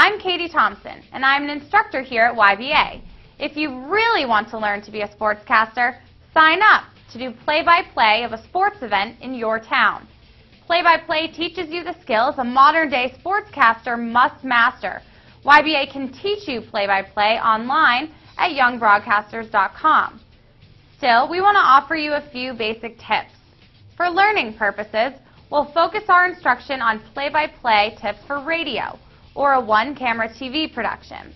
I'm Katie Thompson, and I'm an instructor here at YBA. If you really want to learn to be a sportscaster, sign up to do play-by-play of a sports event in your town. Play-by-play teaches you the skills a modern-day sportscaster must master. YBA can teach you play-by-play online at youngbroadcasters.com. Still, we want to offer you a few basic tips. For learning purposes, we'll focus our instruction on play-by-play tips for radio or a one-camera TV production.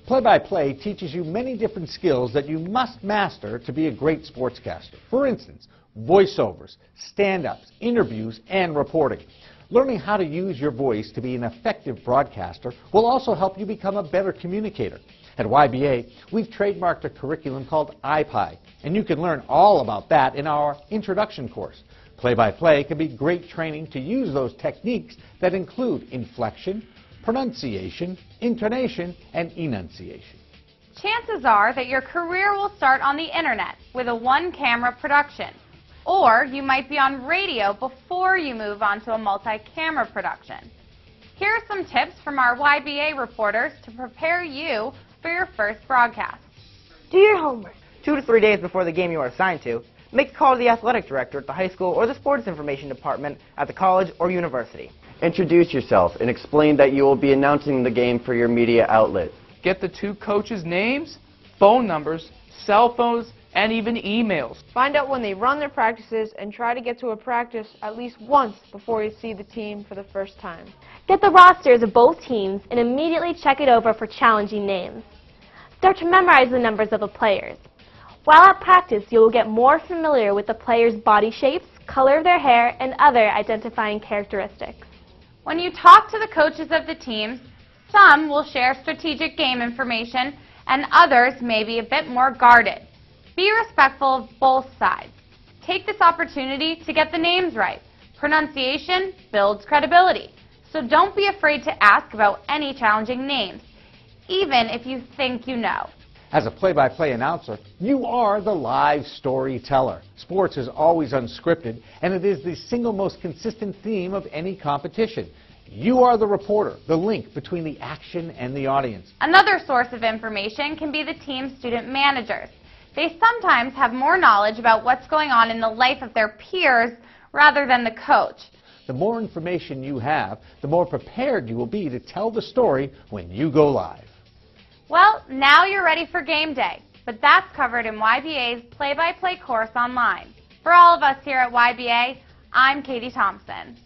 Play-by-play teaches you many different skills that you must master to be a great sportscaster. For instance, voiceovers, stand-ups, interviews, and reporting. Learning how to use your voice to be an effective broadcaster will also help you become a better communicator. At YBA, we've trademarked a curriculum called iPie, and you can learn all about that in our introduction course. Play-by-play can be great training to use those techniques that include inflection, pronunciation, intonation, and enunciation. Chances are that your career will start on the internet with a one-camera production, or you might be on radio before you move on to a multi-camera production. Here are some tips from our YBA reporters to prepare you for your first broadcast. Do your homework. 2 to 3 days before the game you are assigned to, make a call to the athletic director at the high school or the sports information department at the college or university. Introduce yourself and explain that you will be announcing the game for your media outlet. Get the two coaches' names, phone numbers, cell phones, and even emails. Find out when they run their practices and try to get to a practice at least once before you see the team for the first time. Get the rosters of both teams and immediately check it over for challenging names. Start to memorize the numbers of the players. While at practice, you will get more familiar with the players' body shapes, color of their hair, and other identifying characteristics. When you talk to the coaches of the teams, some will share strategic game information and others may be a bit more guarded. Be respectful of both sides. Take this opportunity to get the names right. Pronunciation builds credibility, so don't be afraid to ask about any challenging names, even if you think you know. As a play-by-play announcer, you are the live storyteller. Sports is always unscripted, and it is the single most consistent theme of any competition. You are the reporter, the link between the action and the audience. Another source of information can be the team's student managers. They sometimes have more knowledge about what's going on in the life of their peers rather than the coach. The more information you have, the more prepared you will be to tell the story when you go live. Well, now you're ready for game day, but that's covered in YBA's play-by-play course online. For all of us here at YBA, I'm Katie Thompson.